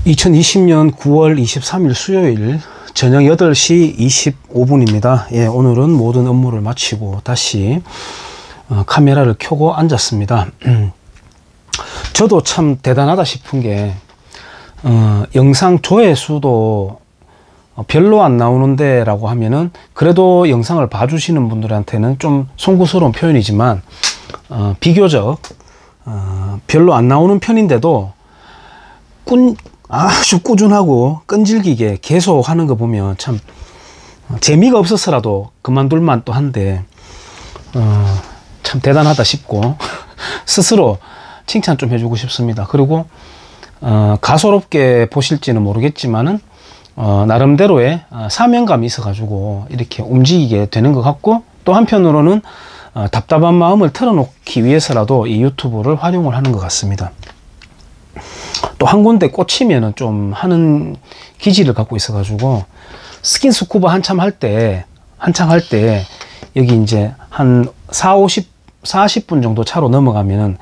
2020년 9월 23일 수요일 저녁 8시 25분입니다. 예, 오늘은 모든 업무를 마치고 다시 카메라를 켜고 앉았습니다. 저도 참 대단하다 싶은 게 영상 조회수도 별로 안 나오는데 라고 하면은 그래도 영상을 봐주시는 분들한테는 좀 송구스러운 표현이지만 비교적 별로 안 나오는 편인데도 아주 꾸준하고 끈질기게 계속 하는 거 보면 참 재미가 없어서라도 그만둘만 또 한데 참 대단하다 싶고 스스로 칭찬 좀 해주고 싶습니다. 그리고 가소롭게 보실지는 모르겠지만은 나름대로의 사명감이 있어 가지고 이렇게 움직이게 되는 것 같고, 또 한편으로는 답답한 마음을 털어놓기 위해서라도 이 유튜브를 활용을 하는 것 같습니다. 또 한 군데 꽂히면은 좀 하는 기질을 갖고 있어 가지고 스킨스쿠버 한참 할 때 여기 이제 한 40분 정도 차로 넘어가면은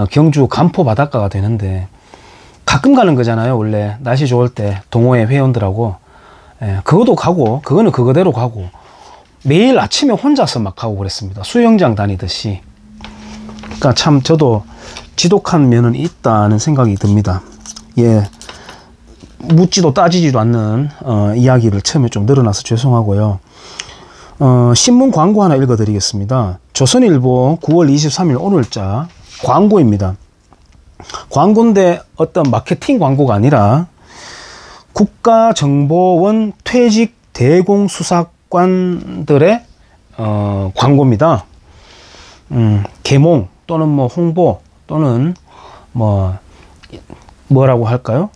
경주 간포 바닷가가 되는데, 가끔 가는 거잖아요. 원래 날씨 좋을 때 동호회 회원들하고. 그것도 가고, 그거는 그거대로 가고, 매일 아침에 혼자서 막 가고 그랬습니다. 수영장 다니듯이. 그러니까 참 저도 지독한 면은 있다는 생각이 듭니다. 예, 묻지도 따지지도 않는 이야기를 처음에 좀 늘어나서 죄송하고요. 신문 광고 하나 읽어 드리겠습니다. 조선일보 9월 23일 오늘자 광고입니다. 광고인데 어떤 마케팅 광고가 아니라 국가정보원 퇴직 대공수사관들의 광고입니다. 계몽 또는 뭐 홍보 또는 뭐라고 할까요?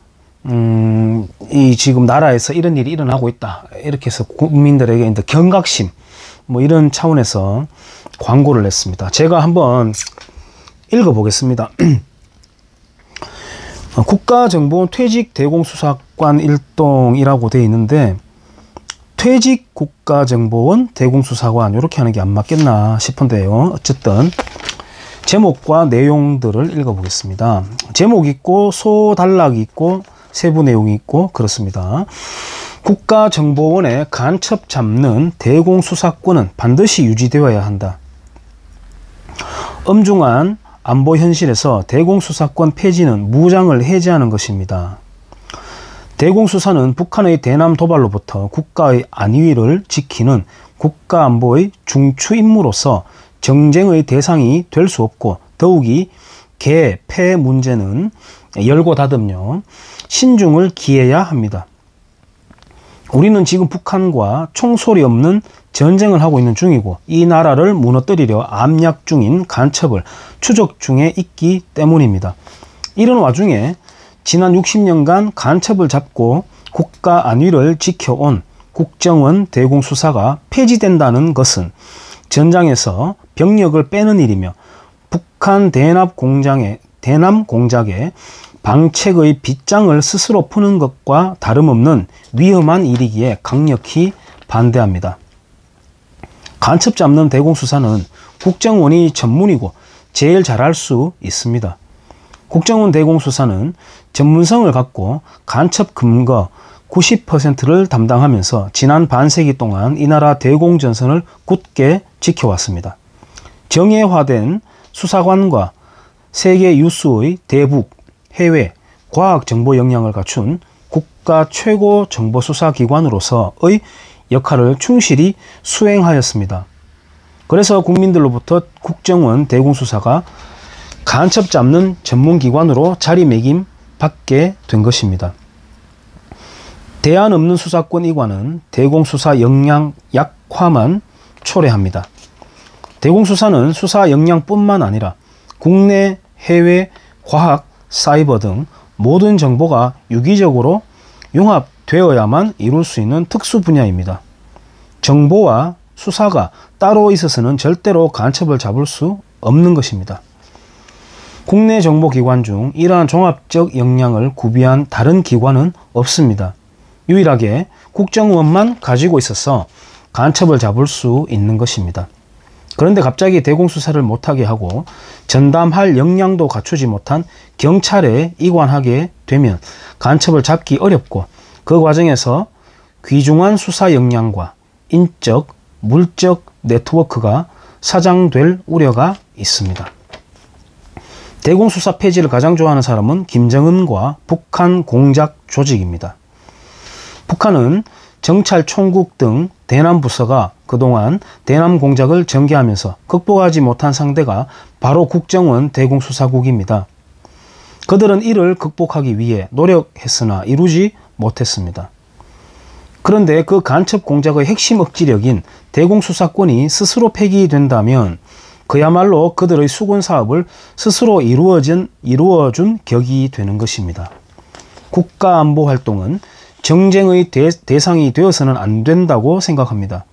이 지금 나라에서 이런 일이 일어나고 있다, 이렇게 해서 국민들에게 이제 경각심 뭐 이런 차원에서 광고를 냈습니다. 제가 한번 읽어 보겠습니다. 국가정보원 퇴직 대공수사관 일동이라고 되어 있는데, 퇴직 국가정보원 대공수사관 이렇게 하는 게 안 맞겠나 싶은데요. 어쨌든 제목과 내용들을 읽어 보겠습니다. 제목이 있고 소단락이 있고 세부 내용이 있고 그렇습니다. 국가정보원의 간첩 잡는 대공수사권은 반드시 유지되어야 한다. 엄중한 안보 현실에서 대공수사권 폐지는 무장을 해제하는 것입니다. 대공수사는 북한의 대남 도발로부터 국가의 안위를 지키는 국가안보의 중추 임무로서 정쟁의 대상이 될 수 없고, 더욱이 개, 폐 문제는 열고 닫음요 신중을 기해야 합니다. 우리는 지금 북한과 총소리 없는 전쟁을 하고 있는 중이고, 이 나라를 무너뜨리려 암약 중인 간첩을 추적 중에 있기 때문입니다. 이런 와중에 지난 60년간 간첩을 잡고 국가 안위를 지켜온 국정원 대공수사가 폐지된다는 것은 전장에서 병력을 빼는 일이며, 북한 대남 공작의 방책의 빗장을 스스로 푸는 것과 다름없는 위험한 일이기에 강력히 반대합니다. 간첩 잡는 대공수사는 국정원이 전문이고 제일 잘할 수 있습니다. 국정원 대공수사는 전문성을 갖고 간첩 검거 90%를 담당하면서 지난 반세기 동안 이 나라 대공전선을 굳게 지켜왔습니다. 정예화된 수사관과 세계 유수의 대북, 해외, 과학정보 역량을 갖춘 국가 최고 정보수사기관으로서의 역할을 충실히 수행하였습니다. 그래서 국민들로부터 국정원 대공수사가 간첩 잡는 전문기관으로 자리매김 받게 된 것입니다. 대안 없는 수사권 이관은 대공수사 역량 약화만 초래합니다. 대공수사는 수사 역량뿐만 아니라 국내, 해외, 과학, 사이버 등 모든 정보가 유기적으로 융합되어야만 이룰 수 있는 특수 분야입니다. 정보와 수사가 따로 있어서는 절대로 간첩을 잡을 수 없는 것입니다. 국내 정보기관 중 이러한 종합적 역량을 구비한 다른 기관은 없습니다. 유일하게 국정원만 가지고 있어서 간첩을 잡을 수 있는 것입니다. 그런데 갑자기 대공수사를 못하게 하고 전담할 역량도 갖추지 못한 경찰에 이관하게 되면 간첩을 잡기 어렵고 그 과정에서 귀중한 수사 역량과 인적, 물적 네트워크가 사장될 우려가 있습니다. 대공수사 폐지를 가장 좋아하는 사람은 김정은과 북한 공작 조직입니다. 북한은 정찰 총국 등 대남 부서가 그동안 대남 공작을 전개하면서 극복하지 못한 상대가 바로 국정원 대공수사국입니다. 그들은 이를 극복하기 위해 노력했으나 이루지 못했습니다. 그런데 그 간첩 공작의 핵심 억지력인 대공수사권이 스스로 폐기된다면 그야말로 그들의 수군 사업을 스스로 이루어준 격이 되는 것입니다. 국가안보 활동은 정쟁의 대상이 되어서는 안 된다고 생각합니다.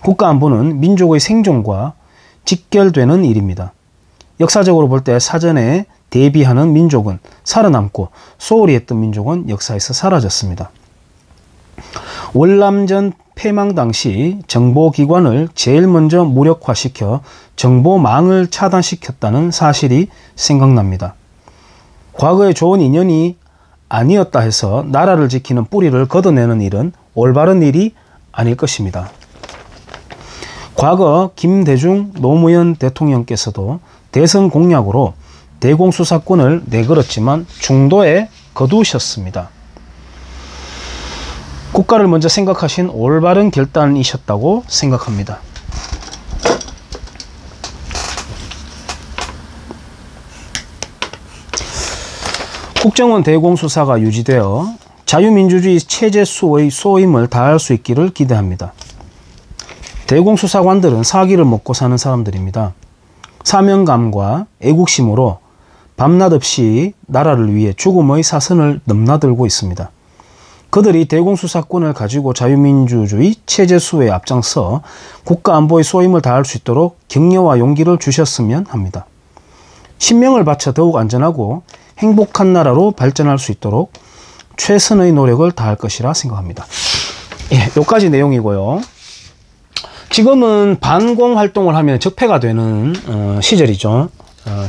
국가안보는 민족의 생존과 직결되는 일입니다. 역사적으로 볼 때 사전에 대비하는 민족은 살아남고 소홀히 했던 민족은 역사에서 사라졌습니다. 월남전 패망 당시 정보기관을 제일 먼저 무력화시켜 정보망을 차단시켰다는 사실이 생각납니다. 과거에 좋은 인연이 아니었다 해서 나라를 지키는 뿌리를 걷어내는 일은 올바른 일이 아닐 것입니다. 과거 김대중 노무현 대통령께서도 대선 공약으로 대공수사권을 내걸었지만 중도에 거두셨습니다. 국가를 먼저 생각하신 올바른 결단이셨다고 생각합니다. 국정원 대공수사가 유지되어 자유민주주의 체제수의 소임을 다할 수 있기를 기대합니다. 대공수사관들은 사기를 먹고 사는 사람들입니다. 사명감과 애국심으로 밤낮 없이 나라를 위해 죽음의 사선을 넘나들고 있습니다. 그들이 대공수사권을 가지고 자유민주주의 체제수에 앞장서 국가안보의 소임을 다할 수 있도록 격려와 용기를 주셨으면 합니다. 신명을 바쳐 더욱 안전하고 행복한 나라로 발전할 수 있도록 최선의 노력을 다할 것이라 생각합니다. 예, 여기까지 내용이고요. 지금은 반공 활동을 하면 적폐가 되는 시절이죠.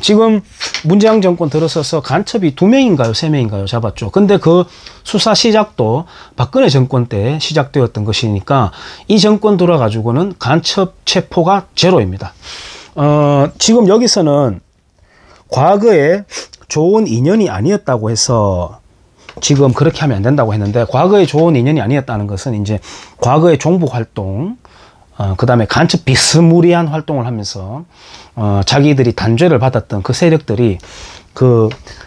지금 문재인 정권 들어서서 간첩이 2명인가요? 3명인가요? 잡았죠. 근데 그 수사 시작도 박근혜 정권 때 시작되었던 것이니까 이 정권 들어가지고는 간첩 체포가 제로입니다. 지금 여기서는 과거에 좋은 인연이 아니었다고 해서 지금 그렇게 하면 안 된다고 했는데, 과거에 좋은 인연이 아니었다는 것은 이제 과거의 종북 활동, 그 다음에 간첩 비스무리한 활동을 하면서 자기들이 단죄를 받았던 그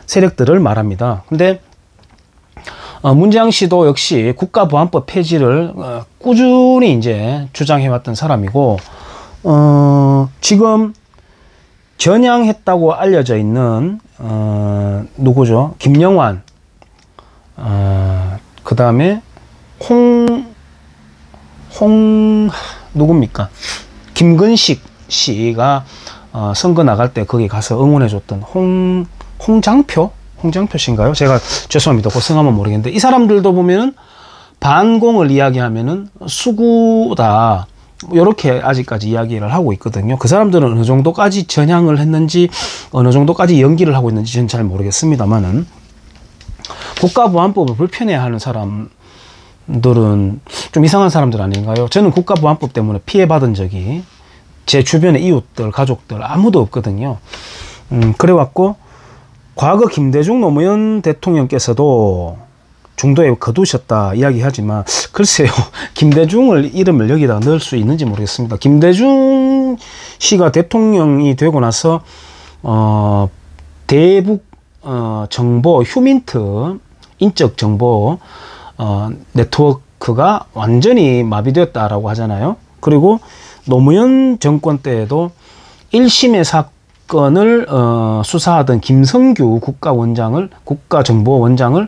세력들을 말합니다. 근데 문재인 씨도 역시 국가보안법 폐지를 꾸준히 이제 주장해왔던 사람이고, 지금 전향했다고 알려져 있는 누구죠? 김영환, 그 다음에 누굽니까? 김근식 씨가 선거 나갈 때 거기 가서 응원해줬던 홍장표 씨인가요? 제가 죄송합니다. 그 성함은 모르겠는데, 이 사람들도 보면은 반공을 이야기하면은 수구다, 이렇게 아직까지 이야기를 하고 있거든요. 그 사람들은 어느 정도까지 전향을 했는지, 어느 정도까지 연기를 하고 있는지 저는 잘 모르겠습니다만은, 국가보안법을 불편해하는 사람들은 좀 이상한 사람들 아닌가요? 저는 국가보안법 때문에 피해받은 적이 제 주변의 이웃들, 가족들 아무도 없거든요. 그래갖고 과거 김대중 노무현 대통령께서도 중도에 거두셨다 이야기하지만, 글쎄요, 김대중을 이름을 여기다 넣을 수 있는지 모르겠습니다. 김대중 씨가 대통령이 되고 나서 대북 정보 휴민트 인적 정보 네트워크가 완전히 마비되었다라고 하잖아요. 그리고 노무현 정권 때에도 1심의 사건을 수사하던 김성규 국가정보원장을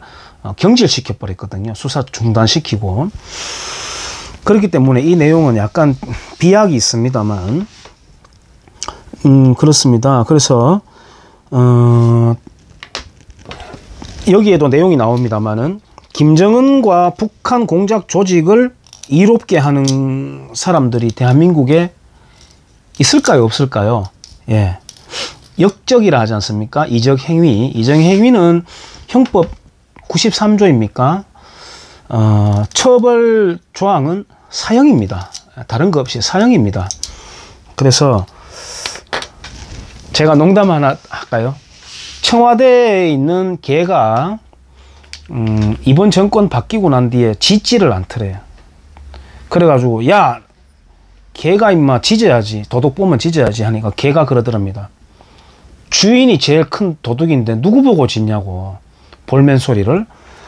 경질시켜 버렸거든요. 수사 중단시키고. 그렇기 때문에 이 내용은 약간 비약이 있습니다만, 그렇습니다. 그래서 여기에도 내용이 나옵니다만은, 김정은과 북한 공작 조직을 이롭게 하는 사람들이 대한민국에 있을까요? 없을까요? 예. 역적이라 하지 않습니까? 이적행위. 이적행위는 형법 93조입니까? 처벌 조항은 사형입니다. 다른 거 없이 사형입니다. 그래서 제가 농담 하나 할까요? 청와대에 있는 개가 이번 정권 바뀌고 난 뒤에 짖지를 않더래요. 그래가지고 야, 개가 임마 짖어야지, 도둑 보면 짖어야지 하니까 개가 그러더랍니다. 주인이 제일 큰 도둑인데 누구 보고 짖냐고 볼멘 소리를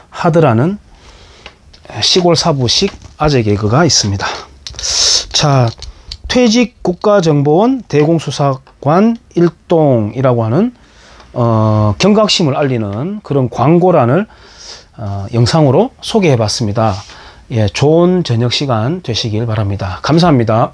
하더라는 시골 사부식 아재 개그가 있습니다. 자, 퇴직 국가정보원 대공수사관 일동이라고 하는 경각심을 알리는 그런 광고란을 영상으로 소개해 봤습니다. 예, 좋은 저녁 시간 되시길 바랍니다. 감사합니다.